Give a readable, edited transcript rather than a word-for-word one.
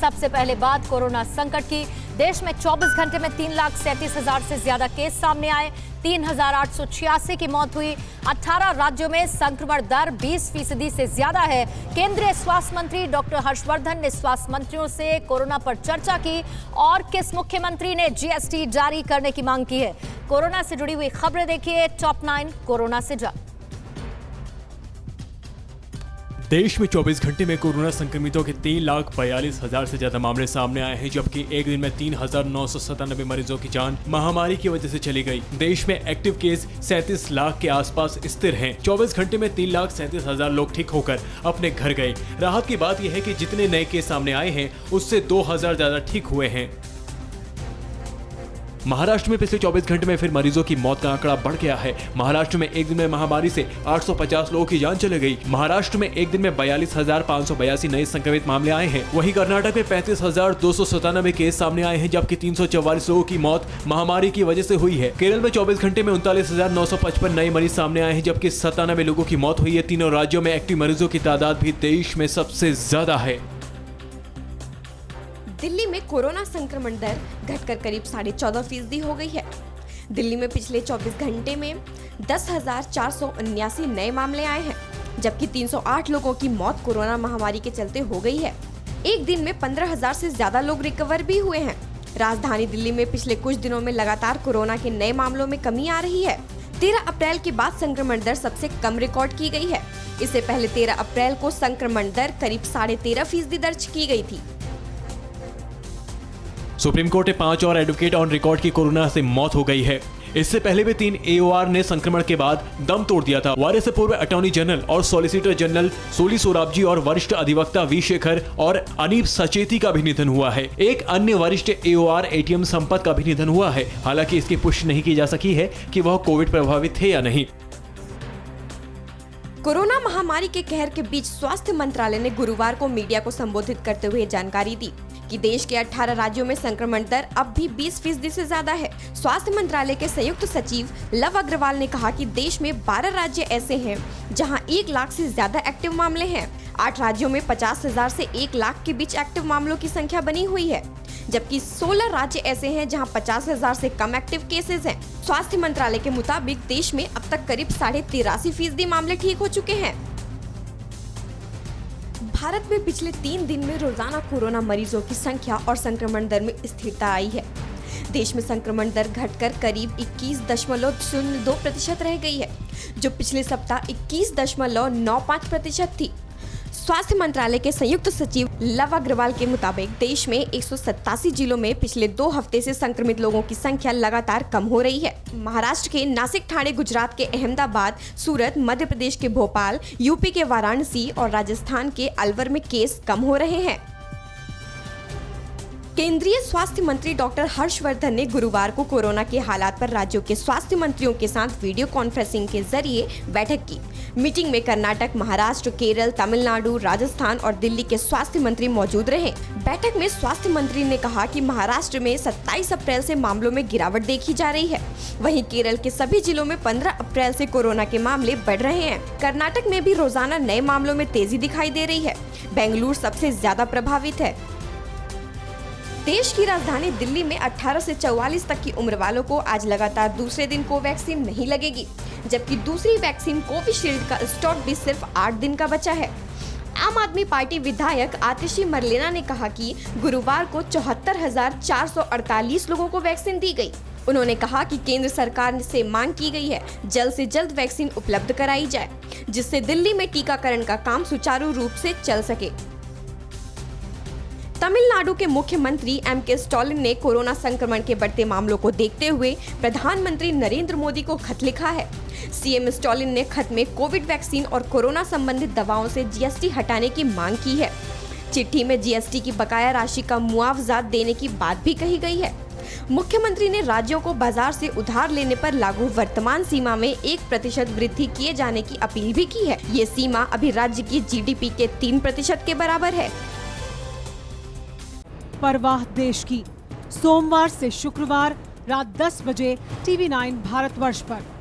सबसे पहले बात कोरोना संकट की। देश में 24 घंटे में 3,37,000 से ज्यादा केस सामने आए, 3,886 की मौत हुई। 18 राज्यों में संक्रमण दर 20% से ज्यादा है। केंद्रीय स्वास्थ्य मंत्री डॉक्टर हर्षवर्धन ने स्वास्थ्य मंत्रियों से कोरोना पर चर्चा की और किस मुख्यमंत्री ने जीएसटी जारी करने की मांग की है। कोरोना से जुड़ी हुई खबरें देखिए टॉप 9 कोरोना से जा। देश में 24 घंटे में कोरोना संक्रमितों के 3,42,000 से ज्यादा मामले सामने आए हैं, जबकि एक दिन में 3,997 मरीजों की जान महामारी की वजह से चली गई। देश में एक्टिव केस 37 लाख के आसपास स्थिर हैं। 24 घंटे में 3,37,000 लोग ठीक होकर अपने घर गए। राहत की बात यह है कि जितने नए केस सामने आए हैं उससे 2,000 ज्यादा ठीक हुए हैं। महाराष्ट्र में पिछले 24 घंटे में फिर मरीजों की मौत का आंकड़ा बढ़ गया है। महाराष्ट्र में एक दिन में महामारी से 850 लोगों की जान चली गई। महाराष्ट्र में एक दिन में 42,582 नए संक्रमित मामले आए हैं। वहीं कर्नाटक में 35,297 केस सामने आए हैं, जबकि 344 लोगों की मौत महामारी की वजह से हुई है। केरल में 24 घंटे में 39,955 नए मरीज सामने आए हैं, जबकि 97 लोगों की मौत हुई है। तीनों राज्यों में एक्टिव मरीजों की तादाद भी देश में सबसे ज्यादा है। दिल्ली में कोरोना संक्रमण दर घटकर करीब 14.5% हो गई है। दिल्ली में पिछले 24 घंटे में 10,479 नए मामले आए हैं, जबकि 308 लोगों की मौत कोरोना महामारी के चलते हो गई है। एक दिन में 15,000 से ज्यादा लोग रिकवर भी हुए हैं। राजधानी दिल्ली में पिछले कुछ दिनों में लगातार कोरोना के नए मामलों में कमी आ रही है। 13 अप्रैल के बाद संक्रमण दर सबसे कम रिकॉर्ड की गई है। इससे पहले 13 अप्रैल को संक्रमण दर करीब 13.5% दर्ज की गई थी। सुप्रीम कोर्ट ने 5 और एडवोकेट ऑन रिकॉर्ड की कोरोना से मौत हो गई है। इससे पहले भी 3 AOR ने संक्रमण के बाद दम तोड़ दिया था। वायरस से पूर्व अटॉर्नी जनरल और सॉलिसिटर जनरल सोली सोराबजी और वरिष्ठ अधिवक्ता वी शेखर और अनीप सचेती का भी निधन हुआ है। एक अन्य वरिष्ठ AOR ATM संपत का भी निधन हुआ है। हालांकि इसकी पुष्टि नहीं की जा सकी है कि वह कोविड प्रभावित थे या नहीं। कोरोना महामारी के कहर के बीच स्वास्थ्य मंत्रालय ने गुरुवार को मीडिया को संबोधित करते हुए जानकारी दी कि देश के 18 राज्यों में संक्रमण दर अब भी 20% से ज्यादा है। स्वास्थ्य मंत्रालय के संयुक्त सचिव लव अग्रवाल ने कहा कि देश में 12 राज्य ऐसे हैं जहां 1 लाख से ज्यादा एक्टिव मामले हैं। 8 राज्यों में 50,000 से 1 लाख के बीच एक्टिव मामलों की संख्या बनी हुई है, जबकि 16 राज्य ऐसे हैं जहां 50,000 से कम एक्टिव केसेस हैं। स्वास्थ्य मंत्रालय के मुताबिक देश में अब तक करीब 83.5% मामले ठीक हो चुके हैं। भारत में पिछले 3 दिन में रोजाना कोरोना मरीजों की संख्या और संक्रमण दर में स्थिरता आई है। देश में संक्रमण दर घटकर करीब 21.02% रह गई है, जो पिछले सप्ताह 21.95% थी। स्वास्थ्य मंत्रालय के संयुक्त सचिव लव अग्रवाल के मुताबिक देश में 187 जिलों में पिछले 2 हफ्ते से संक्रमित लोगों की संख्या लगातार कम हो रही है। महाराष्ट्र के नासिक, ठाणे, गुजरात के अहमदाबाद, सूरत, मध्य प्रदेश के भोपाल, यूपी के वाराणसी और राजस्थान के अलवर में केस कम हो रहे हैं। केंद्रीय स्वास्थ्य मंत्री डॉक्टर हर्षवर्धन ने गुरुवार को कोरोना के हालात पर राज्यों के स्वास्थ्य मंत्रियों के साथ वीडियो कॉन्फ्रेंसिंग के जरिए बैठक की। मीटिंग में कर्नाटक, महाराष्ट्र, केरल, तमिलनाडु, राजस्थान और दिल्ली के स्वास्थ्य मंत्री मौजूद रहे। बैठक में स्वास्थ्य मंत्री ने कहा कि महाराष्ट्र में 27 अप्रैल से मामलों में गिरावट देखी जा रही है। वहीं केरल के सभी जिलों में 15 अप्रैल से कोरोना के मामले बढ़ रहे हैं। कर्नाटक में भी रोजाना नए मामलों में तेजी दिखाई दे रही है। बेंगलुरु सबसे ज्यादा प्रभावित है। देश की राजधानी दिल्ली में 18 से 44 तक की उम्र वालों को आज लगातार दूसरे दिन कोवैक्सीन नहीं लगेगी, जबकि दूसरी वैक्सीन कोविशील्ड का स्टॉक भी सिर्फ 8 दिन का बचा है। आम आदमी पार्टी विधायक आतिशी मरलेना ने कहा कि गुरुवार को 74,448 लोगों को वैक्सीन दी गई। उन्होंने कहा कि केंद्र सरकार से मांग की गई है जल्द से जल्द वैक्सीन उपलब्ध कराई जाए, जिससे दिल्ली में टीकाकरण का काम सुचारू रूप से चल सके। तमिलनाडु के मुख्यमंत्री M.K. स्टालिन ने कोरोना संक्रमण के बढ़ते मामलों को देखते हुए प्रधानमंत्री नरेंद्र मोदी को खत लिखा है। सीएम स्टालिन ने खत में कोविड वैक्सीन और कोरोना संबंधित दवाओं से जीएसटी हटाने की मांग की है। चिट्ठी में जीएसटी की बकाया राशि का मुआवजा देने की बात भी कही गई है। मुख्यमंत्री ने राज्यों को बाजार से उधार लेने पर लागू वर्तमान सीमा में 1% वृद्धि किए जाने की अपील भी की है। ये सीमा अभी राज्य की GDP के 3% के बराबर है। परवाह देश की, सोमवार से शुक्रवार रात 10 बजे TV9 भारतवर्ष पर।